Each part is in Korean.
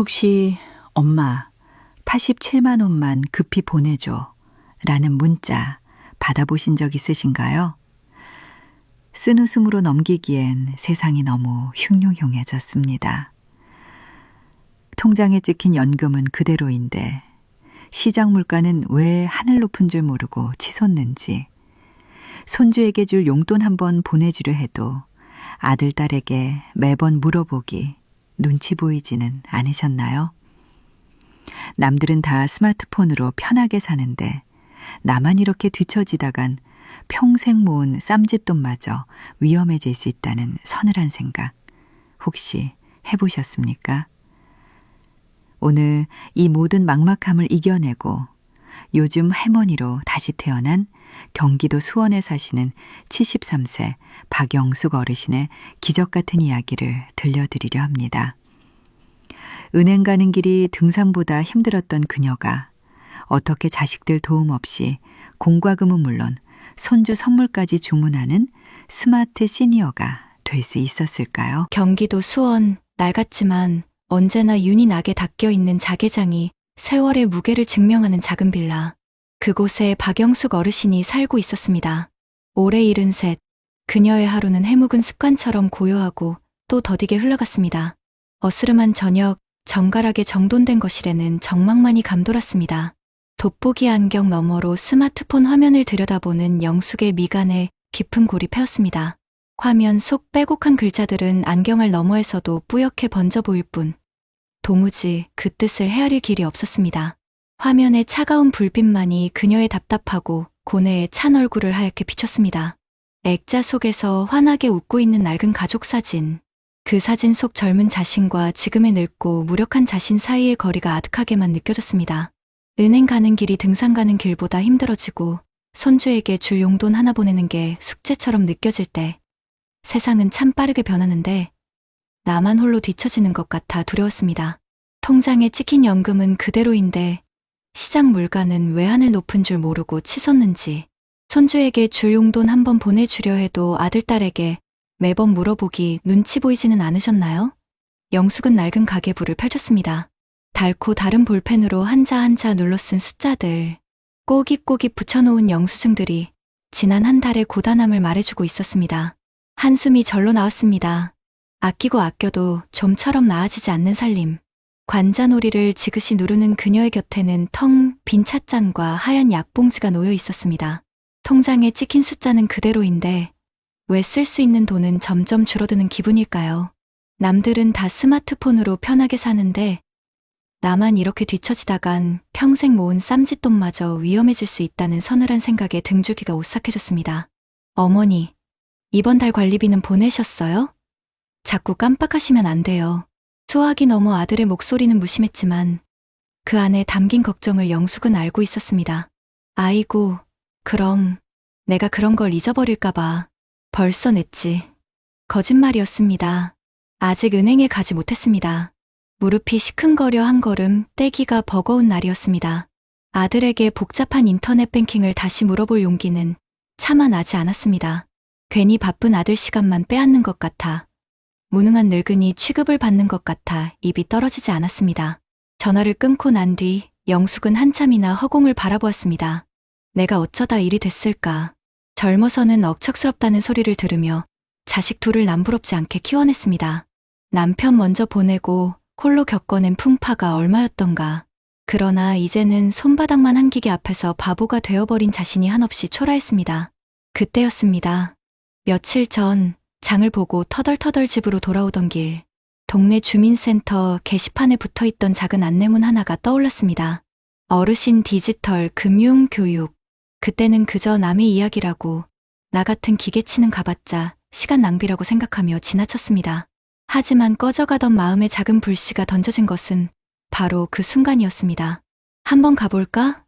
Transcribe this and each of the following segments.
혹시 엄마 87만 원만 급히 보내줘 라는 문자 받아보신 적 있으신가요? 쓴웃음으로 넘기기엔 세상이 너무 흉흉해졌습니다. 통장에 찍힌 연금은 그대로인데 시장 물가는 왜 하늘 높은 줄 모르고 치솟는지, 손주에게 줄 용돈 한번 보내주려 해도 아들, 딸에게 매번 물어보기 눈치 보이지는 않으셨나요? 남들은 다 스마트폰으로 편하게 사는데 나만 이렇게 뒤처지다간 평생 모은 쌈짓돈마저 위험해질 수 있다는 서늘한 생각 혹시 해보셨습니까? 오늘 이 모든 막막함을 이겨내고 요즘 할머니로 다시 태어난 경기도 수원에 사시는 73세 박영숙 어르신의 기적 같은 이야기를 들려드리려 합니다. 은행 가는 길이 등산보다 힘들었던 그녀가 어떻게 자식들 도움 없이 공과금은 물론 손주 선물까지 주문하는 스마트 시니어가 될 수 있었을까요? 경기도 수원, 낡았지만 언제나 윤이 나게 닦여있는 자개장이 세월의 무게를 증명하는 작은 빌라. 그곳에 박영숙 어르신이 살고 있었습니다. 올해 73, 그녀의 하루는 해묵은 습관처럼 고요하고 또 더디게 흘러갔습니다. 어스름한 저녁, 정갈하게 정돈된 거실에는 정막만이 감돌았습니다. 돋보기 안경 너머로 스마트폰 화면을 들여다보는 영숙의 미간에 깊은 골이 패었습니다. 화면 속 빼곡한 글자들은 안경알 너머에서도 뿌옇게 번져 보일 뿐 도무지 그 뜻을 헤아릴 길이 없었습니다. 화면의 차가운 불빛만이 그녀의 답답하고 고뇌의 찬 얼굴을 하얗게 비췄습니다. 액자 속에서 환하게 웃고 있는 낡은 가족 사진. 그 사진 속 젊은 자신과 지금의 늙고 무력한 자신 사이의 거리가 아득하게만 느껴졌습니다. 은행 가는 길이 등산 가는 길보다 힘들어지고 손주에게 줄 용돈 하나 보내는 게 숙제처럼 느껴질 때 세상은 참 빠르게 변하는데 나만 홀로 뒤처지는 것 같아 두려웠습니다. 통장에 찍힌 연금은 그대로인데 시장 물가는 왜 하늘 높은 줄 모르고 치솟는지, 손주에게 줄 용돈 한번 보내주려 해도 아들, 딸에게 매번 물어보기 눈치 보이지는 않으셨나요? 영숙은 낡은 가계부를 펼쳤습니다. 닳고 다른 볼펜으로 한자 한자 눌러 쓴 숫자들, 꼬깃꼬깃 붙여놓은 영수증들이 지난 한 달의 고단함을 말해주고 있었습니다. 한숨이 절로 나왔습니다. 아끼고 아껴도 좀처럼 나아지지 않는 살림. 관자놀이를 지그시 누르는 그녀의 곁에는 텅 빈 찻잔과 하얀 약봉지가 놓여 있었습니다. 통장에 찍힌 숫자는 그대로인데 왜 쓸 수 있는 돈은 점점 줄어드는 기분일까요? 남들은 다 스마트폰으로 편하게 사는데 나만 이렇게 뒤처지다간 평생 모은 쌈짓돈마저 위험해질 수 있다는 서늘한 생각에 등줄기가 오싹해졌습니다. 어머니, 이번 달 관리비는 보내셨어요? 자꾸 깜빡하시면 안 돼요. 소화기 넘어 아들의 목소리는 무심했지만 그 안에 담긴 걱정을 영숙은 알고 있었습니다. 아이고, 그럼 내가 그런 걸 잊어버릴까봐 벌써 냈지. 거짓말이었습니다. 아직 은행에 가지 못했습니다. 무릎이 시큰거려 한 걸음 떼기가 버거운 날이었습니다. 아들에게 복잡한 인터넷 뱅킹을 다시 물어볼 용기는 차마 나지 않았습니다. 괜히 바쁜 아들 시간만 빼앗는 것 같아, 무능한 늙은이 취급을 받는 것 같아 입이 떨어지지 않았습니다. 전화를 끊고 난 뒤 영숙은 한참이나 허공을 바라보았습니다. 내가 어쩌다 일이 됐을까. 젊어서는 억척스럽다는 소리를 들으며 자식 둘을 남부럽지 않게 키워냈습니다. 남편 먼저 보내고 홀로 겪어낸 풍파가 얼마였던가. 그러나 이제는 손바닥만 한 기계 앞에서 바보가 되어버린 자신이 한없이 초라했습니다. 그때였습니다. 며칠 전 장을 보고 터덜터덜 집으로 돌아오던 길, 동네 주민센터 게시판에 붙어있던 작은 안내문 하나가 떠올랐습니다. 어르신 디지털 금융 교육. 그때는 그저 남의 이야기라고, 나 같은 기계치는 가봤자 시간 낭비라고 생각하며 지나쳤습니다. 하지만 꺼져가던 마음의 작은 불씨가 던져진 것은 바로 그 순간이었습니다. 한번 가볼까?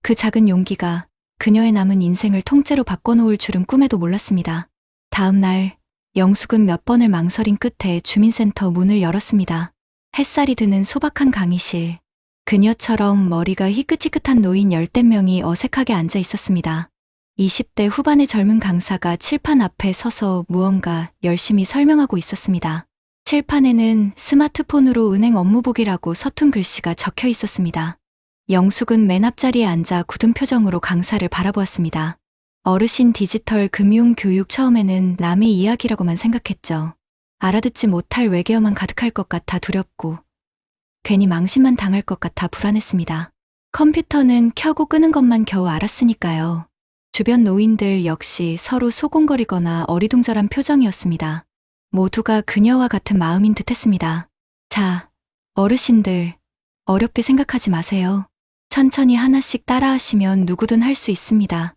그 작은 용기가 그녀의 남은 인생을 통째로 바꿔놓을 줄은 꿈에도 몰랐습니다. 다음 날 영숙은 몇 번을 망설인 끝에 주민센터 문을 열었습니다. 햇살이 드는 소박한 강의실. 그녀처럼 머리가 희끗희끗한 노인 10대 명이 어색하게 앉아 있었습니다. 20대 후반의 젊은 강사가 칠판 앞에 서서 무언가 열심히 설명하고 있었습니다. 칠판에는 스마트폰으로 은행 업무복이라고 서툰 글씨가 적혀 있었습니다. 영숙은 맨 앞자리에 앉아 굳은 표정으로 강사를 바라보았습니다. 어르신 디지털 금융 교육 처음에는 남의 이야기라고만 생각했죠. 알아듣지 못할 외계어만 가득할 것 같아 두렵고 괜히 망신만 당할 것 같아 불안했습니다. 컴퓨터는 켜고 끄는 것만 겨우 알았으니까요. 주변 노인들 역시 서로 소곤거리거나 어리둥절한 표정이었습니다. 모두가 그녀와 같은 마음인 듯했습니다. 자, 어르신들, 어렵게 생각하지 마세요. 천천히 하나씩 따라하시면 누구든 할 수 있습니다.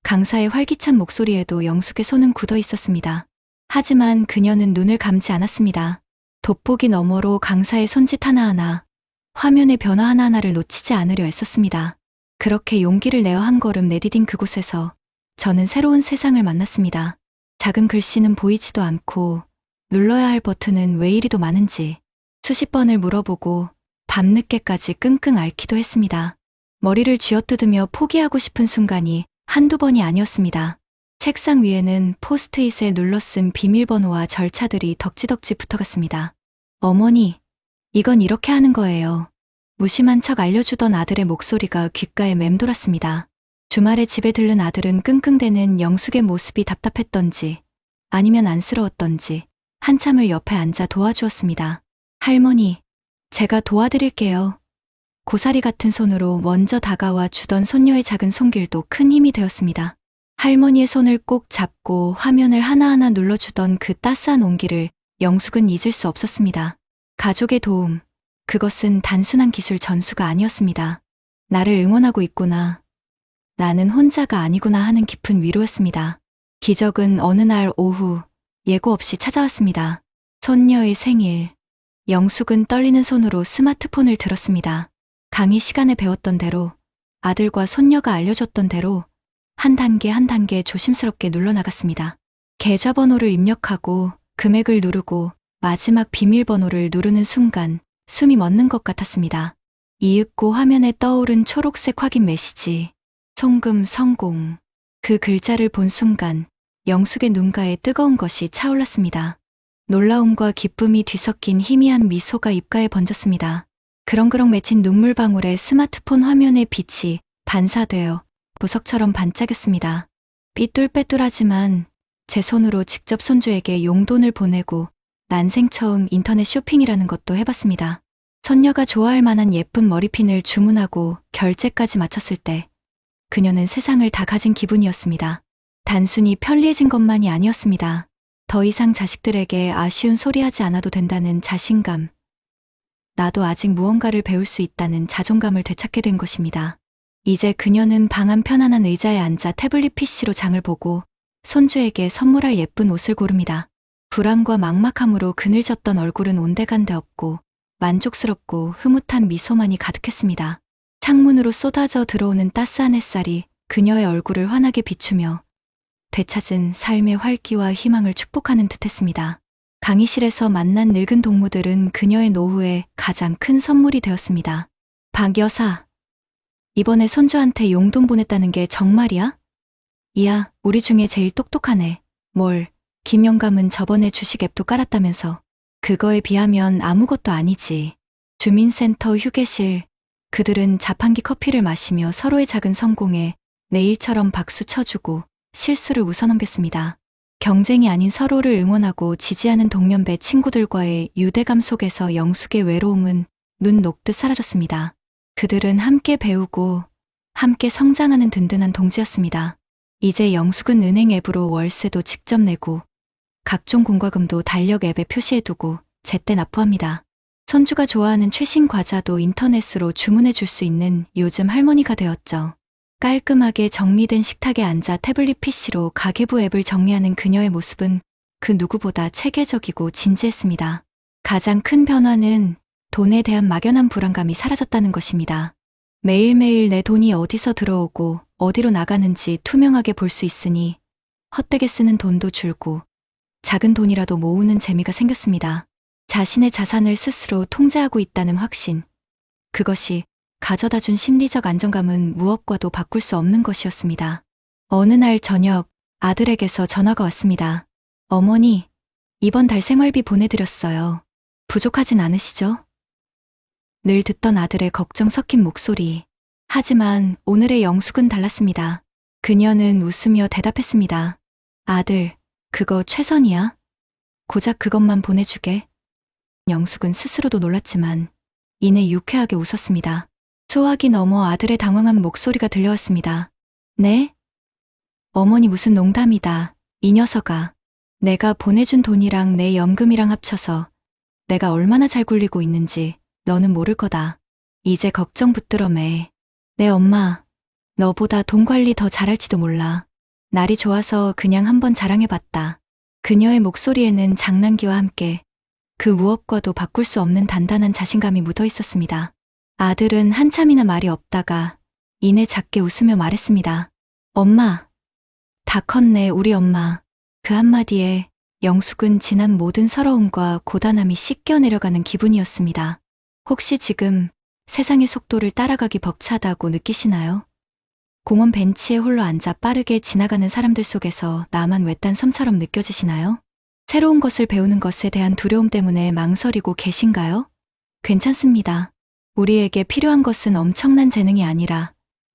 강사의 활기찬 목소리에도 영숙의 손은 굳어 있었습니다. 하지만 그녀는 눈을 감지 않았습니다. 돋보기 너머로 강사의 손짓 하나하나, 화면의 변화 하나하나를 놓치지 않으려 애썼습니다. 그렇게 용기를 내어 한 걸음 내디딘 그곳에서 저는 새로운 세상을 만났습니다. 작은 글씨는 보이지도 않고 눌러야 할 버튼은 왜 이리도 많은지 수십 번을 물어보고 밤늦게까지 끙끙 앓기도 했습니다. 머리를 쥐어뜯으며 포기하고 싶은 순간이 한두 번이 아니었습니다. 책상 위에는 포스트잇에 눌러쓴 비밀번호와 절차들이 덕지덕지 붙어갔습니다. 어머니, 이건 이렇게 하는 거예요. 무심한 척 알려주던 아들의 목소리가 귓가에 맴돌았습니다. 주말에 집에 들른 아들은 끙끙대는 영숙의 모습이 답답했던지 아니면 안쓰러웠던지 한참을 옆에 앉아 도와주었습니다. 할머니, 제가 도와드릴게요. 고사리 같은 손으로 먼저 다가와 주던 손녀의 작은 손길도 큰 힘이 되었습니다. 할머니의 손을 꼭 잡고 화면을 하나하나 눌러주던 그 따스한 온기를 영숙은 잊을 수 없었습니다. 가족의 도움, 그것은 단순한 기술 전수가 아니었습니다. 나를 응원하고 있구나. 나는 혼자가 아니구나 하는 깊은 위로였습니다. 기적은 어느 날 오후 예고 없이 찾아왔습니다. 손녀의 생일. 영숙은 떨리는 손으로 스마트폰을 들었습니다. 강의 시간에 배웠던 대로, 아들과 손녀가 알려줬던 대로 한 단계 한 단계 조심스럽게 눌러나갔습니다. 계좌번호를 입력하고 금액을 누르고 마지막 비밀번호를 누르는 순간 숨이 멎는 것 같았습니다. 이윽고 화면에 떠오른 초록색 확인 메시지. 송금 성공. 그 글자를 본 순간 영숙의 눈가에 뜨거운 것이 차올랐습니다. 놀라움과 기쁨이 뒤섞인 희미한 미소가 입가에 번졌습니다. 그렁그렁 맺힌 눈물방울에 스마트폰 화면의 빛이 반사되어 보석처럼 반짝였습니다. 삐뚤빼뚤하지만 제 손으로 직접 손주에게 용돈을 보내고 난생 처음 인터넷 쇼핑이라는 것도 해봤습니다. 손녀가 좋아할 만한 예쁜 머리핀을 주문하고 결제까지 마쳤을 때 그녀는 세상을 다 가진 기분이었습니다. 단순히 편리해진 것만이 아니었습니다. 더 이상 자식들에게 아쉬운 소리 하지 않아도 된다는 자신감. 나도 아직 무언가를 배울 수 있다는 자존감을 되찾게 된 것입니다. 이제 그녀는 방 안 편안한 의자에 앉아 태블릿 PC로 장을 보고 손주에게 선물할 예쁜 옷을 고릅니다. 불안과 막막함으로 그늘졌던 얼굴은 온데간데 없고 만족스럽고 흐뭇한 미소만이 가득했습니다. 창문으로 쏟아져 들어오는 따스한 햇살이 그녀의 얼굴을 환하게 비추며 되찾은 삶의 활기와 희망을 축복하는 듯했습니다. 강의실에서 만난 늙은 동무들은 그녀의 노후에 가장 큰 선물이 되었습니다. 박 여사, 이번에 손주한테 용돈 보냈다는 게 정말이야? 이야, 우리 중에 제일 똑똑하네. 뭘, 김 영감은 저번에 주식 앱도 깔았다면서. 그거에 비하면 아무것도 아니지. 주민센터 휴게실, 그들은 자판기 커피를 마시며 서로의 작은 성공에 내일처럼 박수 쳐주고 실수를 웃어넘겼습니다. 경쟁이 아닌 서로를 응원하고 지지하는 동년배 친구들과의 유대감 속에서 영숙의 외로움은 눈 녹듯 사라졌습니다. 그들은 함께 배우고 함께 성장하는 든든한 동지였습니다. 이제 영숙은 은행 앱으로 월세도 직접 내고 각종 공과금도 달력 앱에 표시해두고 제때 납부합니다. 손주가 좋아하는 최신 과자도 인터넷으로 주문해 줄 수 있는 요즘 할머니가 되었죠. 깔끔하게 정리된 식탁에 앉아 태블릿 PC로 가계부 앱을 정리하는 그녀의 모습은 그 누구보다 체계적이고 진지했습니다. 가장 큰 변화는 돈에 대한 막연한 불안감이 사라졌다는 것입니다. 매일매일 내 돈이 어디서 들어오고 어디로 나가는지 투명하게 볼 수 있으니 헛되게 쓰는 돈도 줄고 작은 돈이라도 모으는 재미가 생겼습니다. 자신의 자산을 스스로 통제하고 있다는 확신. 그것이 가져다준 심리적 안정감은 무엇과도 바꿀 수 없는 것이었습니다. 어느 날 저녁 아들에게서 전화가 왔습니다. 어머니, 이번 달 생활비 보내드렸어요. 부족하진 않으시죠? 늘 듣던 아들의 걱정 섞인 목소리. 하지만 오늘의 영숙은 달랐습니다. 그녀는 웃으며 대답했습니다. 아들, 그거 최선이야? 고작 그것만 보내주게. 영숙은 스스로도 놀랐지만 이내 유쾌하게 웃었습니다. 소화기 넘어 아들의 당황한 목소리가 들려왔습니다. 네? 어머니 무슨 농담이다. 이 녀석아. 내가 보내준 돈이랑 내 연금이랑 합쳐서 내가 얼마나 잘 굴리고 있는지 너는 모를 거다. 이제 걱정 붙들어 매. 내 엄마, 너보다 돈 관리 더 잘할지도 몰라. 날이 좋아서 그냥 한번 자랑해봤다. 그녀의 목소리에는 장난기와 함께 그 무엇과도 바꿀 수 없는 단단한 자신감이 묻어 있었습니다. 아들은 한참이나 말이 없다가 이내 작게 웃으며 말했습니다. 엄마, 다 컸네 우리 엄마. 그 한마디에 영숙은 지난 모든 서러움과 고단함이 씻겨 내려가는 기분이었습니다. 혹시 지금 세상의 속도를 따라가기 벅차다고 느끼시나요? 공원 벤치에 홀로 앉아 빠르게 지나가는 사람들 속에서 나만 외딴 섬처럼 느껴지시나요? 새로운 것을 배우는 것에 대한 두려움 때문에 망설이고 계신가요? 괜찮습니다. 우리에게 필요한 것은 엄청난 재능이 아니라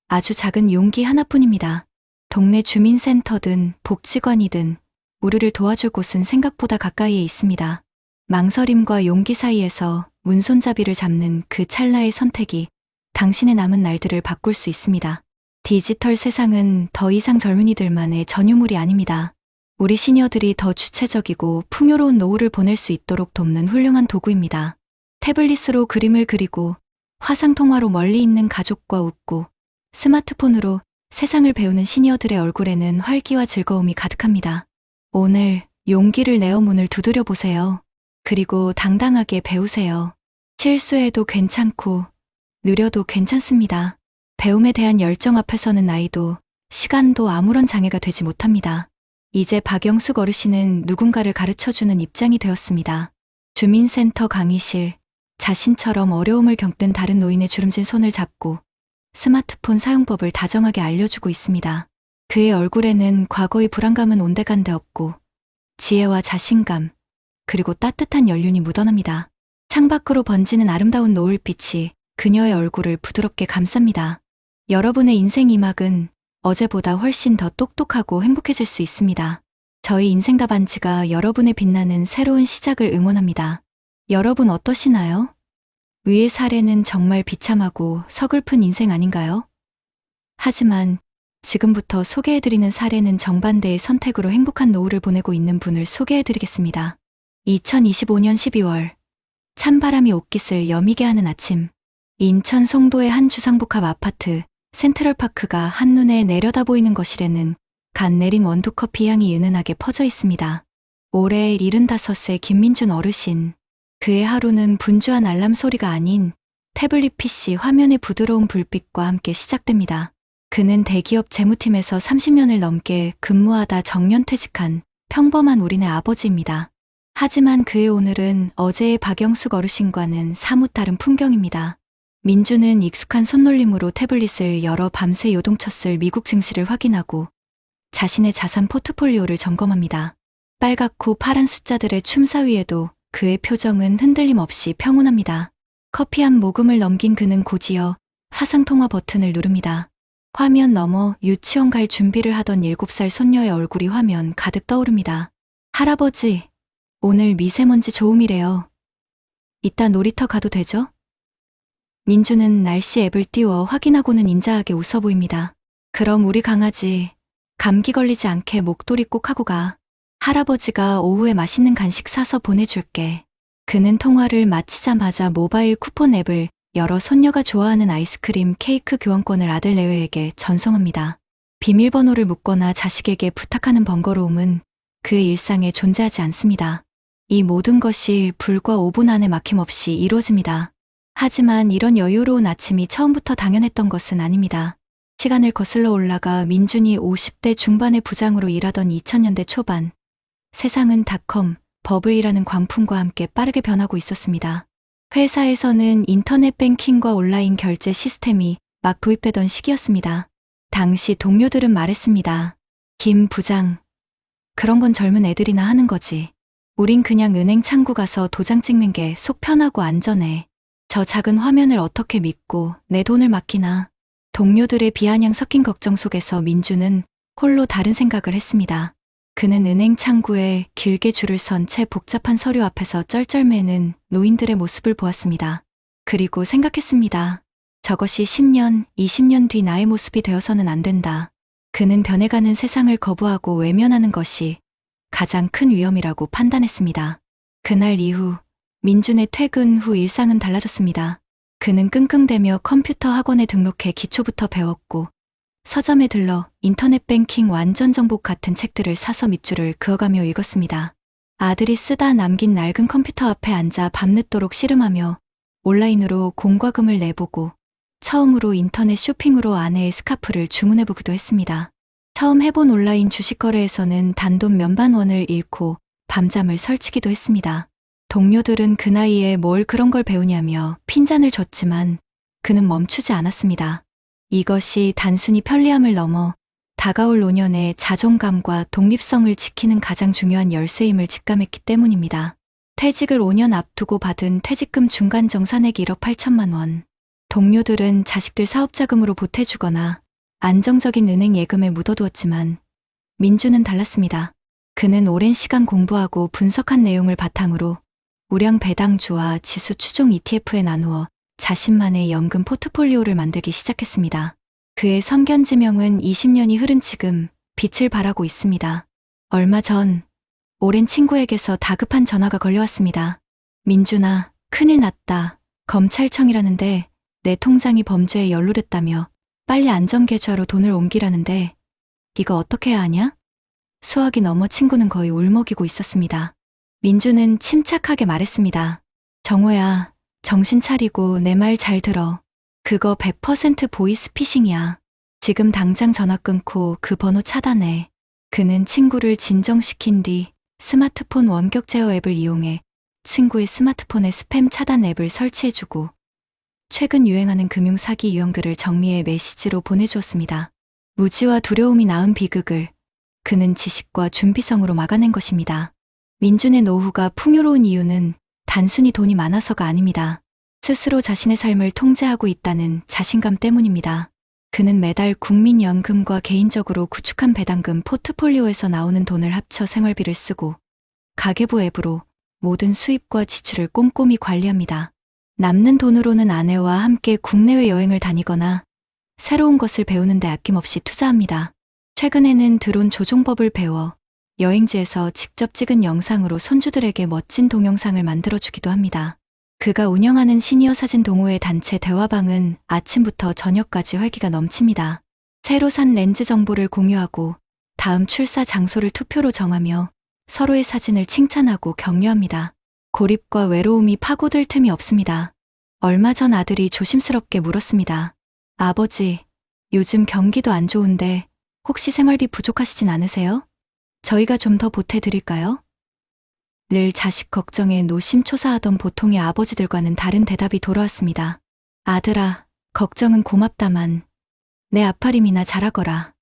아주 작은 용기 하나뿐입니다. 동네 주민센터든 복지관이든 우리를 도와줄 곳은 생각보다 가까이에 있습니다. 망설임과 용기 사이에서 문손잡이를 잡는 그 찰나의 선택이 당신의 남은 날들을 바꿀 수 있습니다. 디지털 세상은 더 이상 젊은이들만의 전유물이 아닙니다. 우리 시니어들이 더 주체적이고 풍요로운 노후를 보낼 수 있도록 돕는 훌륭한 도구입니다. 태블릿으로 그림을 그리고 화상통화로 멀리 있는 가족과 웃고 스마트폰으로 세상을 배우는 시니어들의 얼굴에는 활기와 즐거움이 가득합니다. 오늘 용기를 내어 문을 두드려 보세요. 그리고 당당하게 배우세요. 실수해도 괜찮고 느려도 괜찮습니다. 배움에 대한 열정 앞에서는 나이도 시간도 아무런 장애가 되지 못합니다. 이제 박영숙 어르신은 누군가를 가르쳐주는 입장이 되었습니다. 주민센터 강의실, 자신처럼 어려움을 겪는 다른 노인의 주름진 손을 잡고 스마트폰 사용법을 다정하게 알려주고 있습니다. 그의 얼굴에는 과거의 불안감은 온데간데 없고 지혜와 자신감, 그리고 따뜻한 연륜이 묻어납니다. 창밖으로 번지는 아름다운 노을빛이 그녀의 얼굴을 부드럽게 감쌉니다. 여러분의 인생 이막은 어제보다 훨씬 더 똑똑하고 행복해질 수 있습니다. 저희 인생답안지가 여러분의 빛나는 새로운 시작을 응원합니다. 여러분 어떠시나요? 위의 사례는 정말 비참하고 서글픈 인생 아닌가요? 하지만 지금부터 소개해드리는 사례는 정반대의 선택으로 행복한 노후를 보내고 있는 분을 소개해드리겠습니다. 2025년 12월 찬바람이 옷깃을 여미게 하는 아침, 인천 송도의 한 주상복합 아파트 센트럴파크가 한눈에 내려다 보이는 거실에는 갓 내린 원두커피 향이 은은하게 퍼져 있습니다. 올해 75세 김민준 어르신. 그의 하루는 분주한 알람 소리가 아닌 태블릿 PC 화면의 부드러운 불빛과 함께 시작됩니다. 그는 대기업 재무팀에서 30년을 넘게 근무하다 정년퇴직한 평범한 우리네 아버지입니다. 하지만 그의 오늘은 어제의 박영숙 어르신과는 사뭇 다른 풍경입니다. 민주는 익숙한 손놀림으로 태블릿을 열어 밤새 요동쳤을 미국 증시를 확인하고 자신의 자산 포트폴리오를 점검합니다. 빨갛고 파란 숫자들의 춤사 위에도 그의 표정은 흔들림 없이 평온합니다. 커피 한 모금을 넘긴 그는 곧이어 화상통화 버튼을 누릅니다. 화면 너머 유치원 갈 준비를 하던 7살 손녀의 얼굴이 화면 가득 떠오릅니다. 할아버지, 오늘 미세먼지 좋음이래요. 이따 놀이터 가도 되죠? 민주는 날씨 앱을 띄워 확인하고는 인자하게 웃어 보입니다. 그럼 우리 강아지 감기 걸리지 않게 목도리 꼭 하고 가. 할아버지가 오후에 맛있는 간식 사서 보내줄게. 그는 통화를 마치자마자 모바일 쿠폰 앱을 열어 손녀가 좋아하는 아이스크림 케이크 교환권을 아들 내외에게 전송합니다. 비밀번호를 묻거나 자식에게 부탁하는 번거로움은 그의 일상에 존재하지 않습니다. 이 모든 것이 불과 5분 안에 막힘없이 이루어집니다. 하지만 이런 여유로운 아침이 처음부터 당연했던 것은 아닙니다. 시간을 거슬러 올라가 민준이 50대 중반의 부장으로 일하던 2000년대 초반, 세상은 닷컴, 버블이라는 광풍과 함께 빠르게 변하고 있었습니다. 회사에서는 인터넷 뱅킹과 온라인 결제 시스템이 막 도입되던 시기였습니다. 당시 동료들은 말했습니다. 김 부장, 그런 건 젊은 애들이나 하는 거지. 우린 그냥 은행 창구 가서 도장 찍는 게 속 편하고 안전해. 저 작은 화면을 어떻게 믿고 내 돈을 맡기나. 동료들의 비아냥 섞인 걱정 속에서 민주는 홀로 다른 생각을 했습니다. 그는 은행 창구에 길게 줄을 선 채 복잡한 서류 앞에서 쩔쩔매는 노인들의 모습을 보았습니다. 그리고 생각했습니다. 저것이 10년, 20년 뒤 나의 모습이 되어서는 안 된다. 그는 변해가는 세상을 거부하고 외면하는 것이 가장 큰 위험이라고 판단했습니다. 그날 이후 민준의 퇴근 후 일상은 달라졌습니다. 그는 끙끙대며 컴퓨터 학원에 등록해 기초부터 배웠고 서점에 들러 인터넷 뱅킹 완전 정복 같은 책들을 사서 밑줄을 그어가며 읽었습니다. 아들이 쓰다 남긴 낡은 컴퓨터 앞에 앉아 밤늦도록 씨름하며 온라인으로 공과금을 내보고 처음으로 인터넷 쇼핑으로 아내의 스카프를 주문해보기도 했습니다. 처음 해본 온라인 주식 거래에서는 단돈 몇만 원을 잃고 밤잠을 설치기도 했습니다. 동료들은 그 나이에 뭘 그런 걸 배우냐며 핀잔을 줬지만 그는 멈추지 않았습니다. 이것이 단순히 편리함을 넘어 다가올 노년의 자존감과 독립성을 지키는 가장 중요한 열쇠임을 직감했기 때문입니다. 퇴직을 5년 앞두고 받은 퇴직금 중간 정산액 1억 8천만 원. 동료들은 자식들 사업자금으로 보태주거나 안정적인 은행 예금에 묻어두었지만 민주는 달랐습니다. 그는 오랜 시간 공부하고 분석한 내용을 바탕으로 우량 배당주와 지수 추종 ETF에 나누어 자신만의 연금 포트폴리오를 만들기 시작했습니다. 그의 성견지명은 20년이 흐른 지금 빛을 발하고 있습니다. 얼마 전 오랜 친구에게서 다급한 전화가 걸려왔습니다. 민준아, 큰일 났다. 검찰청이라는데 내 통장이 범죄에 연루됐다며 빨리 안전계좌로 돈을 옮기라는데 이거 어떻게 해야 하냐? 수학이 넘어 친구는 거의 울먹이고 있었습니다. 민주는 침착하게 말했습니다. 정호야, 정신 차리고 내 말 잘 들어. 그거 100% 보이스피싱이야. 지금 당장 전화 끊고 그 번호 차단해. 그는 친구를 진정시킨 뒤 스마트폰 원격 제어 앱을 이용해 친구의 스마트폰에 스팸 차단 앱을 설치해주고 최근 유행하는 금융 사기 유형글을 정리해 메시지로 보내주었습니다. 무지와 두려움이 낳은 비극을 그는 지식과 준비성으로 막아낸 것입니다. 민준의 노후가 풍요로운 이유는 단순히 돈이 많아서가 아닙니다. 스스로 자신의 삶을 통제하고 있다는 자신감 때문입니다. 그는 매달 국민연금과 개인적으로 구축한 배당금 포트폴리오에서 나오는 돈을 합쳐 생활비를 쓰고 가계부 앱으로 모든 수입과 지출을 꼼꼼히 관리합니다. 남는 돈으로는 아내와 함께 국내외 여행을 다니거나 새로운 것을 배우는 데 아낌없이 투자합니다. 최근에는 드론 조종법을 배워 여행지에서 직접 찍은 영상으로 손주들에게 멋진 동영상을 만들어주기도 합니다. 그가 운영하는 시니어 사진 동호회 단체 대화방은 아침부터 저녁까지 활기가 넘칩니다. 새로 산 렌즈 정보를 공유하고 다음 출사 장소를 투표로 정하며 서로의 사진을 칭찬하고 격려합니다. 고립과 외로움이 파고들 틈이 없습니다. 얼마 전 아들이 조심스럽게 물었습니다. 아버지, 요즘 경기도 안 좋은데 혹시 생활비 부족하시진 않으세요? 저희가 좀 더 보태드릴까요? 늘 자식 걱정에 노심초사하던 보통의 아버지들과는 다른 대답이 돌아왔습니다. 아들아, 걱정은 고맙다만 내 앞가림이나 잘하거라.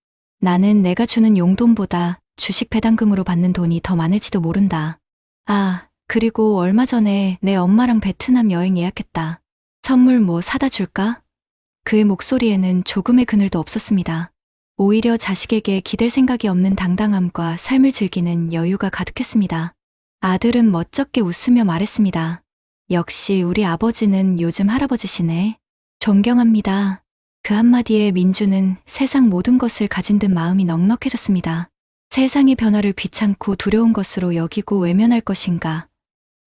나는 내가 주는 용돈보다 주식 배당금으로 받는 돈이 더 많을지도 모른다. 아, 그리고 얼마 전에 내 엄마랑 베트남 여행 예약했다. 선물 뭐 사다 줄까? 그의 목소리에는 조금의 그늘도 없었습니다. 오히려 자식에게 기댈 생각이 없는 당당함과 삶을 즐기는 여유가 가득했습니다. 아들은 멋쩍게 웃으며 말했습니다. 역시 우리 아버지는 요즘 할아버지시네. 존경합니다. 그 한마디에 민주는 세상 모든 것을 가진 듯 마음이 넉넉해졌습니다. 세상의 변화를 귀찮고 두려운 것으로 여기고 외면할 것인가?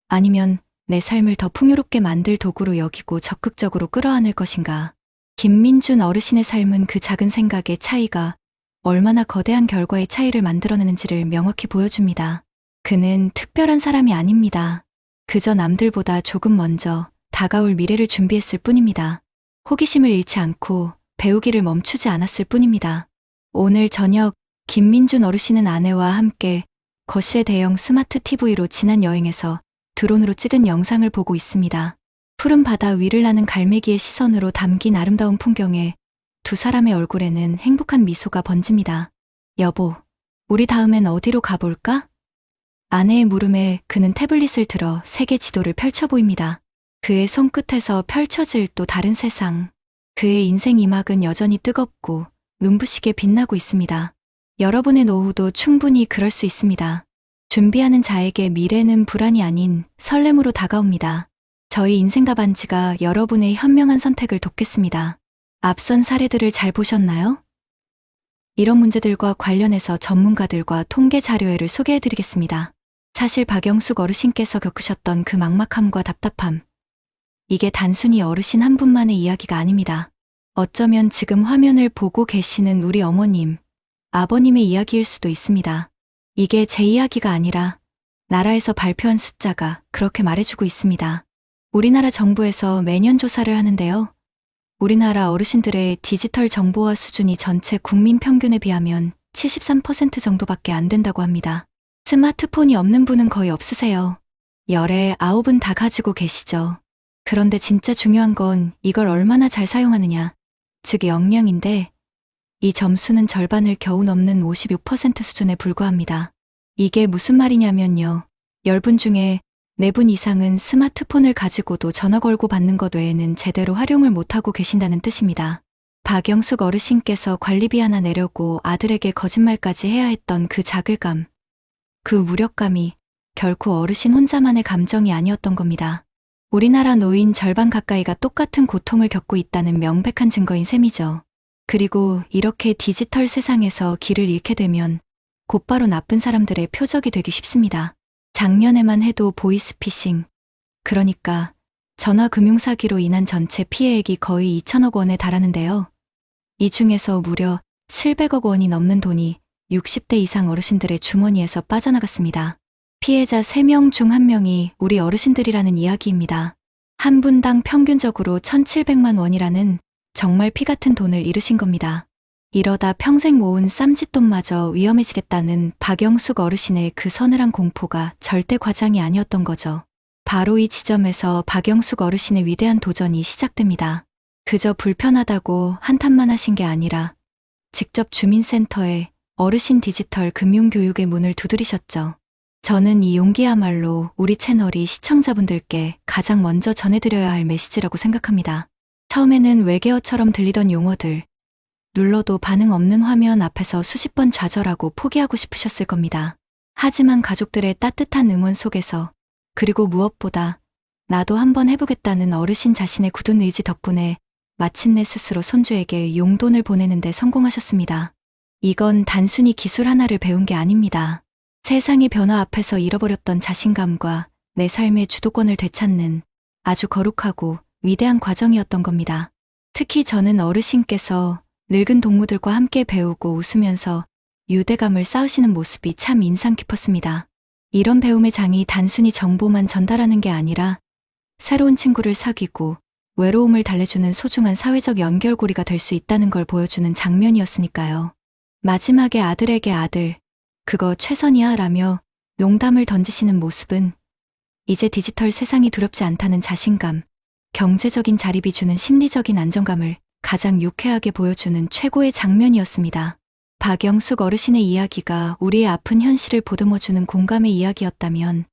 아니면 내 삶을 더 풍요롭게 만들 도구로 여기고 적극적으로 끌어안을 것인가? 김민준 어르신의 삶은 그 작은 생각의 차이가 얼마나 거대한 결과의 차이를 만들어내는지를 명확히 보여줍니다. 그는 특별한 사람이 아닙니다. 그저 남들보다 조금 먼저 다가올 미래를 준비했을 뿐입니다. 호기심을 잃지 않고 배우기를 멈추지 않았을 뿐입니다. 오늘 저녁 김민준 어르신은 아내와 함께 거실의 대형 스마트 TV로 지난 여행에서 드론으로 찍은 영상을 보고 있습니다. 푸른 바다 위를 나는 갈매기의 시선으로 담긴 아름다운 풍경에 두 사람의 얼굴에는 행복한 미소가 번집니다. 여보, 우리 다음엔 어디로 가볼까? 아내의 물음에 그는 태블릿을 들어 세계 지도를 펼쳐 보입니다. 그의 손끝에서 펼쳐질 또 다른 세상. 그의 인생 이막은 여전히 뜨겁고 눈부시게 빛나고 있습니다. 여러분의 노후도 충분히 그럴 수 있습니다. 준비하는 자에게 미래는 불안이 아닌 설렘으로 다가옵니다. 저희 인생 답안지가 여러분의 현명한 선택을 돕겠습니다. 앞선 사례들을 잘 보셨나요? 이런 문제들과 관련해서 전문가들과 통계 자료회를 소개해드리겠습니다. 사실 박영숙 어르신께서 겪으셨던 그 막막함과 답답함. 이게 단순히 어르신 한 분만의 이야기가 아닙니다. 어쩌면 지금 화면을 보고 계시는 우리 어머님, 아버님의 이야기일 수도 있습니다. 이게 제 이야기가 아니라 나라에서 발표한 숫자가 그렇게 말해주고 있습니다. 우리나라 정부에서 매년 조사를 하는데요. 우리나라 어르신들의 디지털 정보화 수준이 전체 국민 평균에 비하면 73% 정도밖에 안 된다고 합니다. 스마트폰이 없는 분은 거의 없으세요. 열에 9은 다 가지고 계시죠. 그런데 진짜 중요한 건 이걸 얼마나 잘 사용하느냐, 즉 역량인데 이 점수는 절반을 겨우 넘는 56% 수준에 불과합니다. 이게 무슨 말이냐면요. 10분 중에 4분 이상은 스마트폰을 가지고도 전화 걸고 받는 것 외에는 제대로 활용을 못하고 계신다는 뜻입니다. 박영숙 어르신께서 관리비 하나 내려고 아들에게 거짓말까지 해야 했던 그 자괴감, 그 무력감이 결코 어르신 혼자만의 감정이 아니었던 겁니다. 우리나라 노인 절반 가까이가 똑같은 고통을 겪고 있다는 명백한 증거인 셈이죠. 그리고 이렇게 디지털 세상에서 길을 잃게 되면 곧바로 나쁜 사람들의 표적이 되기 쉽습니다. 작년에만 해도 보이스피싱, 그러니까 전화금융사기로 인한 전체 피해액이 거의 2천억 원에 달하는데요. 이 중에서 무려 700억 원이 넘는 돈이 60대 이상 어르신들의 주머니에서 빠져나갔습니다. 피해자 3명 중 1명이 우리 어르신들이라는 이야기입니다. 한 분당 평균적으로 1,700만 원이라는 정말 피 같은 돈을 잃으신 겁니다. 이러다 평생 모은 쌈짓돈마저 위험해지겠다는 박영숙 어르신의 그 서늘한 공포가 절대 과장이 아니었던 거죠. 바로 이 지점에서 박영숙 어르신의 위대한 도전이 시작됩니다. 그저 불편하다고 한탄만 하신 게 아니라 직접 주민센터에 어르신 디지털 금융교육의 문을 두드리셨죠. 저는 이 용기야말로 우리 채널이 시청자분들께 가장 먼저 전해드려야 할 메시지라고 생각합니다. 처음에는 외계어처럼 들리던 용어들, 눌러도 반응 없는 화면 앞에서 수십 번 좌절하고 포기하고 싶으셨을 겁니다. 하지만 가족들의 따뜻한 응원 속에서, 그리고 무엇보다 나도 한번 해보겠다는 어르신 자신의 굳은 의지 덕분에 마침내 스스로 손주에게 용돈을 보내는 데 성공하셨습니다. 이건 단순히 기술 하나를 배운 게 아닙니다. 세상의 변화 앞에서 잃어버렸던 자신감과 내 삶의 주도권을 되찾는 아주 거룩하고 위대한 과정이었던 겁니다. 특히 저는 어르신께서 늙은 동무들과 함께 배우고 웃으면서 유대감을 쌓으시는 모습이 참 인상 깊었습니다. 이런 배움의 장이 단순히 정보만 전달하는 게 아니라 새로운 친구를 사귀고 외로움을 달래주는 소중한 사회적 연결고리가 될 수 있다는 걸 보여주는 장면이었으니까요. 마지막에 아들에게 아들, 그거 최선이야 라며 농담을 던지시는 모습은 이제 디지털 세상이 두렵지 않다는 자신감, 경제적인 자립이 주는 심리적인 안정감을 가장 유쾌하게 보여주는 최고의 장면이었습니다. 박영숙 어르신의 이야기가 우리의 아픈 현실을 보듬어주는 공감의 이야기였다면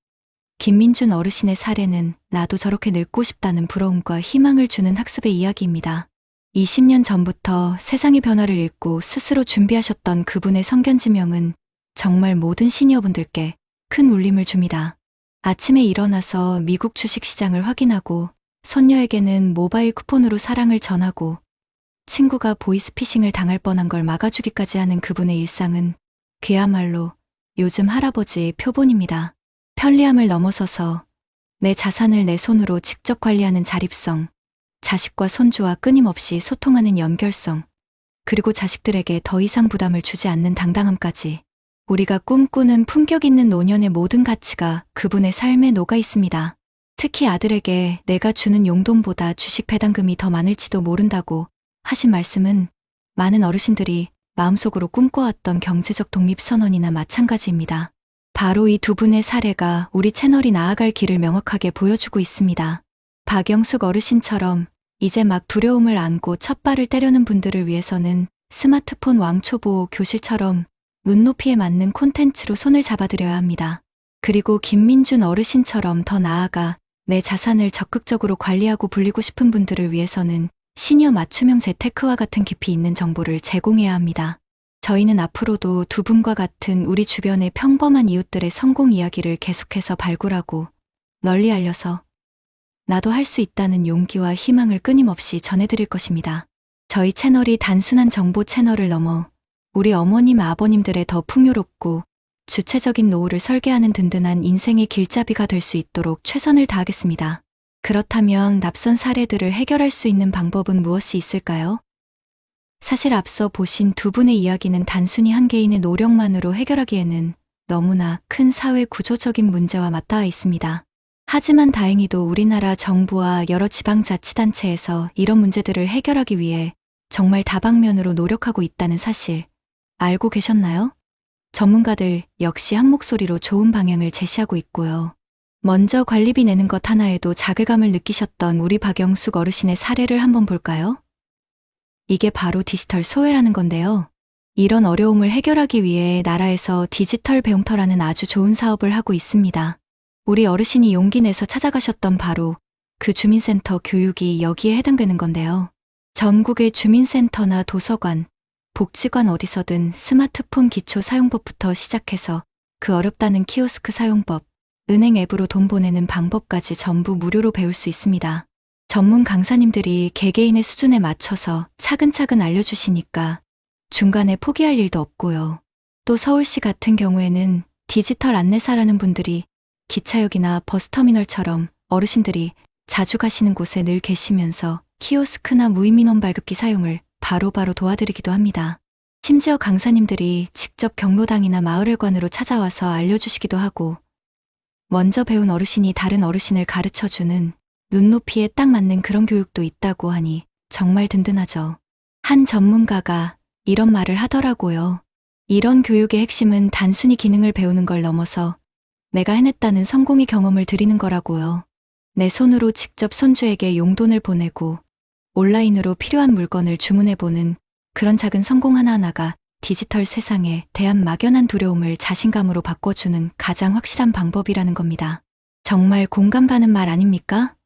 김민준 어르신의 사례는 나도 저렇게 늙고 싶다는 부러움과 희망을 주는 학습의 이야기입니다. 20년 전부터 세상의 변화를 읽고 스스로 준비하셨던 그분의 성견지명은 정말 모든 시니어분들께 큰 울림을 줍니다. 아침에 일어나서 미국 주식시장을 확인하고 손녀에게는 모바일 쿠폰으로 사랑을 전하고 친구가 보이스피싱을 당할 뻔한 걸 막아주기까지 하는 그분의 일상은 그야말로 요즘 할아버지의 표본입니다. 편리함을 넘어서서 내 자산을 내 손으로 직접 관리하는 자립성, 자식과 손주와 끊임없이 소통하는 연결성, 그리고 자식들에게 더 이상 부담을 주지 않는 당당함까지 우리가 꿈꾸는 품격 있는 노년의 모든 가치가 그분의 삶에 녹아 있습니다. 특히 아들에게 내가 주는 용돈보다 주식 배당금이 더 많을지도 모른다고 하신 말씀은 많은 어르신들이 마음속으로 꿈꿔왔던 경제적 독립선언이나 마찬가지입니다. 바로 이 두 분의 사례가 우리 채널이 나아갈 길을 명확하게 보여주고 있습니다. 박영숙 어르신처럼 이제 막 두려움을 안고 첫 발을 떼려는 분들을 위해서는 스마트폰 왕초보 교실처럼 눈높이에 맞는 콘텐츠로 손을 잡아드려야 합니다. 그리고 김민준 어르신처럼 더 나아가 내 자산을 적극적으로 관리하고 불리고 싶은 분들을 위해서는 시니어 맞춤형 재테크와 같은 깊이 있는 정보를 제공해야 합니다. 저희는 앞으로도 두 분과 같은 우리 주변의 평범한 이웃들의 성공 이야기를 계속해서 발굴하고 널리 알려서 나도 할 수 있다는 용기와 희망을 끊임없이 전해드릴 것입니다. 저희 채널이 단순한 정보 채널을 넘어 우리 어머님, 아버님들의 더 풍요롭고 주체적인 노후를 설계하는 든든한 인생의 길잡이가 될 수 있도록 최선을 다하겠습니다. 그렇다면 납선 사례들을 해결할 수 있는 방법은 무엇이 있을까요? 사실 앞서 보신 두 분의 이야기는 단순히 한 개인의 노력만으로 해결하기에는 너무나 큰 사회 구조적인 문제와 맞닿아 있습니다. 하지만 다행히도 우리나라 정부와 여러 지방자치단체에서 이런 문제들을 해결하기 위해 정말 다방면으로 노력하고 있다는 사실 알고 계셨나요? 전문가들 역시 한 목소리로 좋은 방향을 제시하고 있고요. 먼저 관리비 내는 것 하나에도 자괴감을 느끼셨던 우리 박영숙 어르신의 사례를 한번 볼까요? 이게 바로 디지털 소외라는 건데요. 이런 어려움을 해결하기 위해 나라에서 디지털 배움터라는 아주 좋은 사업을 하고 있습니다. 우리 어르신이 용기 내서 찾아가셨던 바로 그 주민센터 교육이 여기에 해당되는 건데요. 전국의 주민센터나 도서관, 복지관 어디서든 스마트폰 기초 사용법부터 시작해서 그 어렵다는 키오스크 사용법, 은행 앱으로 돈 보내는 방법까지 전부 무료로 배울 수 있습니다. 전문 강사님들이 개개인의 수준에 맞춰서 차근차근 알려주시니까 중간에 포기할 일도 없고요. 또 서울시 같은 경우에는 디지털 안내사라는 분들이 기차역이나 버스터미널처럼 어르신들이 자주 가시는 곳에 늘 계시면서 키오스크나 무인민원 발급기 사용을 바로바로 도와드리기도 합니다. 심지어 강사님들이 직접 경로당이나 마을회관으로 찾아와서 알려주시기도 하고 먼저 배운 어르신이 다른 어르신을 가르쳐주는 눈높이에 딱 맞는 그런 교육도 있다고 하니 정말 든든하죠. 한 전문가가 이런 말을 하더라고요. 이런 교육의 핵심은 단순히 기능을 배우는 걸 넘어서 내가 해냈다는 성공의 경험을 드리는 거라고요. 내 손으로 직접 손주에게 용돈을 보내고 온라인으로 필요한 물건을 주문해보는 그런 작은 성공 하나하나가 디지털 세상에 대한 막연한 두려움을 자신감으로 바꿔주는 가장 확실한 방법이라는 겁니다. 정말 공감 가는 말 아닙니까?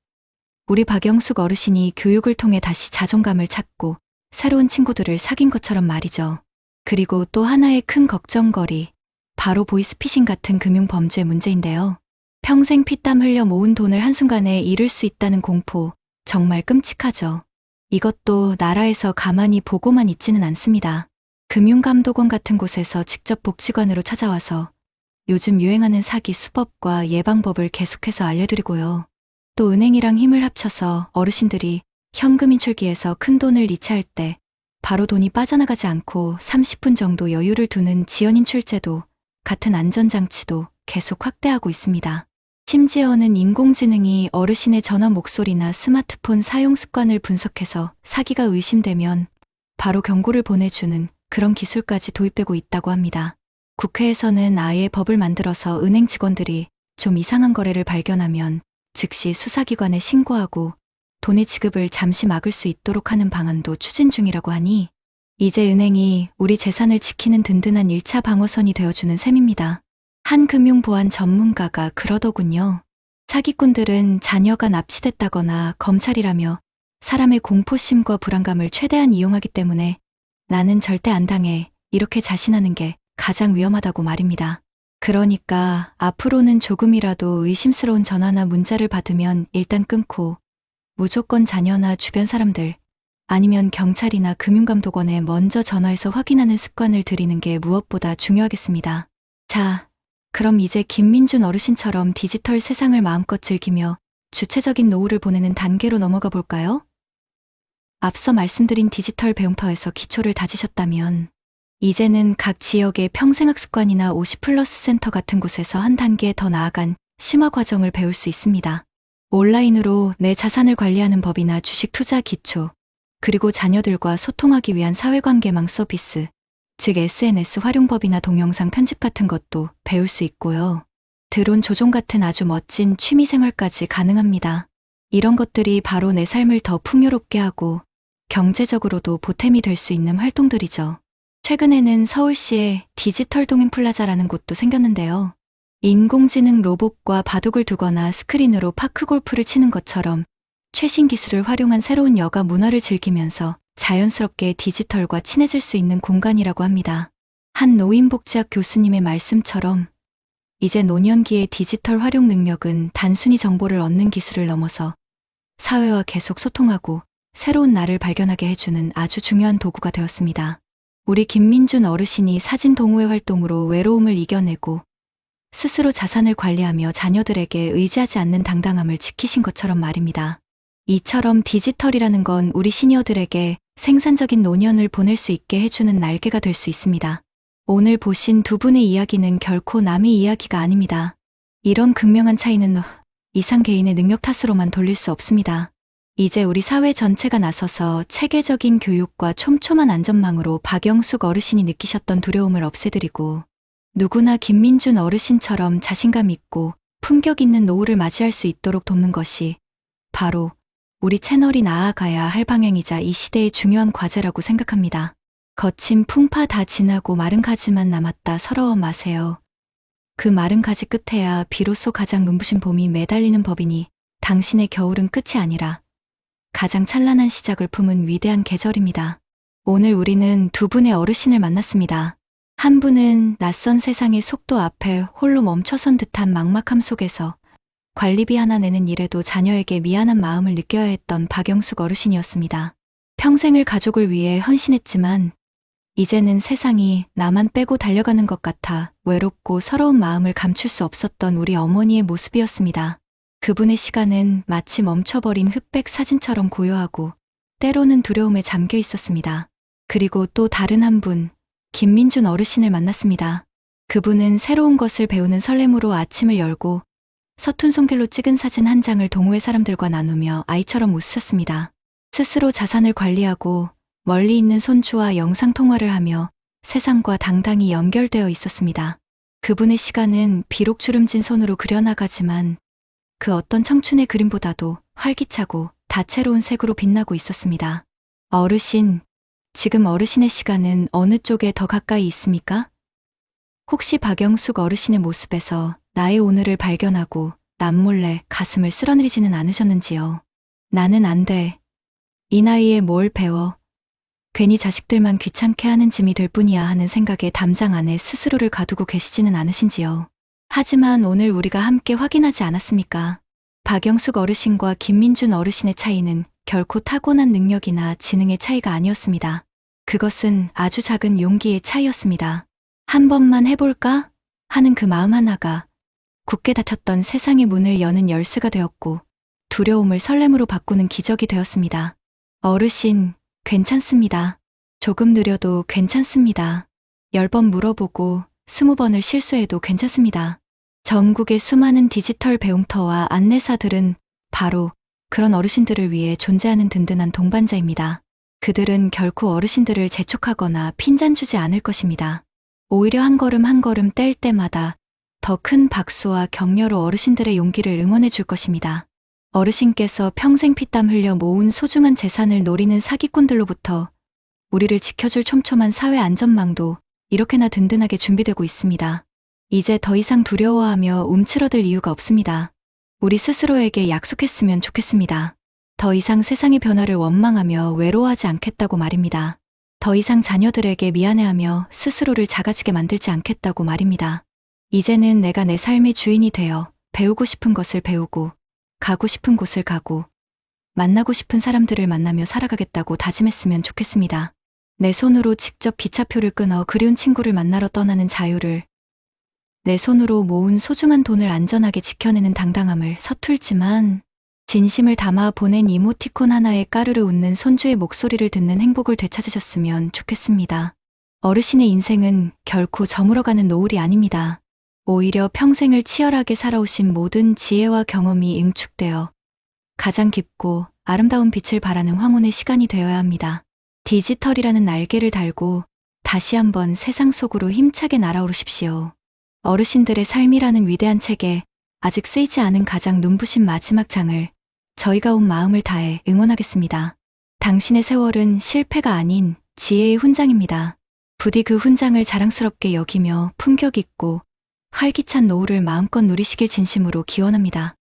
우리 박영숙 어르신이 교육을 통해 다시 자존감을 찾고 새로운 친구들을 사귄 것처럼 말이죠. 그리고 또 하나의 큰 걱정거리, 바로 보이스피싱 같은 금융범죄 문제인데요. 평생 피땀 흘려 모은 돈을 한순간에 잃을 수 있다는 공포, 정말 끔찍하죠. 이것도 나라에서 가만히 보고만 있지는 않습니다. 금융감독원 같은 곳에서 직접 복지관으로 찾아와서 요즘 유행하는 사기 수법과 예방법을 계속해서 알려드리고요. 또 은행이랑 힘을 합쳐서 어르신들이 현금 인출기에서 큰 돈을 이체할 때 바로 돈이 빠져나가지 않고 30분 정도 여유를 두는 지연인출제도 같은 안전장치도 계속 확대하고 있습니다. 심지어는 인공지능이 어르신의 전화 목소리나 스마트폰 사용 습관을 분석해서 사기가 의심되면 바로 경고를 보내주는 그런 기술까지 도입되고 있다고 합니다. 국회에서는 아예 법을 만들어서 은행 직원들이 좀 이상한 거래를 발견하면 즉시 수사기관에 신고하고 돈의 지급을 잠시 막을 수 있도록 하는 방안도 추진 중이라고 하니 이제 은행이 우리 재산을 지키는 든든한 1차 방어선이 되어주는 셈입니다. 한 금융보안 전문가가 그러더군요. 사기꾼들은 자녀가 납치됐다거나 검찰이라며 사람의 공포심과 불안감을 최대한 이용하기 때문에 나는 절대 안 당해 이렇게 자신하는 게 가장 위험하다고 말입니다. 그러니까 앞으로는 조금이라도 의심스러운 전화나 문자를 받으면 일단 끊고 무조건 자녀나 주변 사람들 아니면 경찰이나 금융감독원에 먼저 전화해서 확인하는 습관을 들이는 게 무엇보다 중요하겠습니다. 자, 그럼 이제 김민준 어르신처럼 디지털 세상을 마음껏 즐기며 주체적인 노후를 보내는 단계로 넘어가 볼까요? 앞서 말씀드린 디지털 배움터에서 기초를 다지셨다면 이제는 각 지역의 평생학습관이나 50플러스 센터 같은 곳에서 한 단계 더 나아간 심화 과정을 배울 수 있습니다. 온라인으로 내 자산을 관리하는 법이나 주식 투자 기초, 그리고 자녀들과 소통하기 위한 사회관계망 서비스, 즉 SNS 활용법이나 동영상 편집 같은 것도 배울 수 있고요. 드론 조종 같은 아주 멋진 취미생활까지 가능합니다. 이런 것들이 바로 내 삶을 더 풍요롭게 하고 경제적으로도 보탬이 될 수 있는 활동들이죠. 최근에는 서울시에 디지털 동행 플라자라는 곳도 생겼는데요. 인공지능 로봇과 바둑을 두거나 스크린으로 파크골프를 치는 것처럼 최신 기술을 활용한 새로운 여가 문화를 즐기면서 자연스럽게 디지털과 친해질 수 있는 공간이라고 합니다. 한 노인복지학 교수님의 말씀처럼 이제 노년기의 디지털 활용 능력은 단순히 정보를 얻는 기술을 넘어서 사회와 계속 소통하고 새로운 나를 발견하게 해주는 아주 중요한 도구가 되었습니다. 우리 김민준 어르신이 사진 동호회 활동으로 외로움을 이겨내고 스스로 자산을 관리하며 자녀들에게 의지하지 않는 당당함을 지키신 것처럼 말입니다. 이처럼 디지털이라는 건 우리 시니어들에게 생산적인 노년을 보낼 수 있게 해주는 날개가 될 수 있습니다. 오늘 보신 두 분의 이야기는 결코 남의 이야기가 아닙니다. 이런 극명한 차이는 이상 개인의 능력 탓으로만 돌릴 수 없습니다. 이제 우리 사회 전체가 나서서 체계적인 교육과 촘촘한 안전망으로 박영숙 어르신이 느끼셨던 두려움을 없애드리고 누구나 김민준 어르신처럼 자신감 있고 품격 있는 노후를 맞이할 수 있도록 돕는 것이 바로 우리 채널이 나아가야 할 방향이자 이 시대의 중요한 과제라고 생각합니다. 거친 풍파 다 지나고 마른 가지만 남았다 서러워 마세요. 그 마른 가지 끝에야 비로소 가장 눈부신 봄이 매달리는 법이니 당신의 겨울은 끝이 아니라 가장 찬란한 시작을 품은 위대한 계절입니다. 오늘 우리는 두 분의 어르신을 만났습니다. 한 분은 낯선 세상의 속도 앞에 홀로 멈춰선 듯한 막막함 속에서 관리비 하나 내는 일에도 자녀에게 미안한 마음을 느껴야 했던 박영숙 어르신이었습니다. 평생을 가족을 위해 헌신했지만 이제는 세상이 나만 빼고 달려가는 것 같아 외롭고 서러운 마음을 감출 수 없었던 우리 어머니의 모습이었습니다. 그분의 시간은 마치 멈춰버린 흑백 사진처럼 고요하고 때로는 두려움에 잠겨 있었습니다. 그리고 또 다른 한 분, 김민준 어르신을 만났습니다. 그분은 새로운 것을 배우는 설렘으로 아침을 열고 서툰 손길로 찍은 사진 한 장을 동호회 사람들과 나누며 아이처럼 웃으셨습니다. 스스로 자산을 관리하고 멀리 있는 손주와 영상통화를 하며 세상과 당당히 연결되어 있었습니다. 그분의 시간은 비록 주름진 손으로 그려나가지만 그 어떤 청춘의 그림보다도 활기차고 다채로운 색으로 빛나고 있었습니다. 어르신, 지금 어르신의 시간은 어느 쪽에 더 가까이 있습니까? 혹시 박영숙 어르신의 모습에서 나의 오늘을 발견하고 남몰래 가슴을 쓸어내리지는 않으셨는지요? 나는 안 돼. 이 나이에 뭘 배워. 괜히 자식들만 귀찮게 하는 짐이 될 뿐이야 하는 생각에 담장 안에 스스로를 가두고 계시지는 않으신지요? 하지만 오늘 우리가 함께 확인하지 않았습니까? 박영숙 어르신과 김민준 어르신의 차이는 결코 타고난 능력이나 지능의 차이가 아니었습니다. 그것은 아주 작은 용기의 차이였습니다. 한 번만 해볼까? 하는 그 마음 하나가 굳게 닫혔던 세상의 문을 여는 열쇠가 되었고 두려움을 설렘으로 바꾸는 기적이 되었습니다. 어르신, 괜찮습니다. 조금 느려도 괜찮습니다. 10번 물어보고 20번을 실수해도 괜찮습니다. 전국의 수많은 디지털 배움터와 안내사들은 바로 그런 어르신들을 위해 존재하는 든든한 동반자입니다. 그들은 결코 어르신들을 재촉하거나 핀잔 주지 않을 것입니다. 오히려 한 걸음 한 걸음 뗄 때마다 더 큰 박수와 격려로 어르신들의 용기를 응원해 줄 것입니다. 어르신께서 평생 피땀 흘려 모은 소중한 재산을 노리는 사기꾼들로부터 우리를 지켜줄 촘촘한 사회 안전망도 이렇게나 든든하게 준비되고 있습니다. 이제 더 이상 두려워하며 움츠러들 이유가 없습니다. 우리 스스로에게 약속했으면 좋겠습니다. 더 이상 세상의 변화를 원망하며 외로워하지 않겠다고 말입니다. 더 이상 자녀들에게 미안해하며 스스로를 작아지게 만들지 않겠다고 말입니다. 이제는 내가 내 삶의 주인이 되어 배우고 싶은 것을 배우고 가고 싶은 곳을 가고 만나고 싶은 사람들을 만나며 살아가겠다고 다짐했으면 좋겠습니다. 내 손으로 직접 기차표를 끊어 그리운 친구를 만나러 떠나는 자유를, 내 손으로 모은 소중한 돈을 안전하게 지켜내는 당당함을 서툴지만 진심을 담아 보낸 이모티콘 하나에 까르르 웃는 손주의 목소리를 듣는 행복을 되찾으셨으면 좋겠습니다. 어르신의 인생은 결코 저물어가는 노을이 아닙니다. 오히려 평생을 치열하게 살아오신 모든 지혜와 경험이 응축되어 가장 깊고 아름다운 빛을 발하는 황혼의 시간이 되어야 합니다. 디지털이라는 날개를 달고 다시 한번 세상 속으로 힘차게 날아오르십시오. 어르신들의 삶이라는 위대한 책에 아직 쓰이지 않은 가장 눈부신 마지막 장을 저희가 온 마음을 다해 응원하겠습니다. 당신의 세월은 실패가 아닌 지혜의 훈장입니다. 부디 그 훈장을 자랑스럽게 여기며 품격 있고 활기찬 노후를 마음껏 누리시길 진심으로 기원합니다.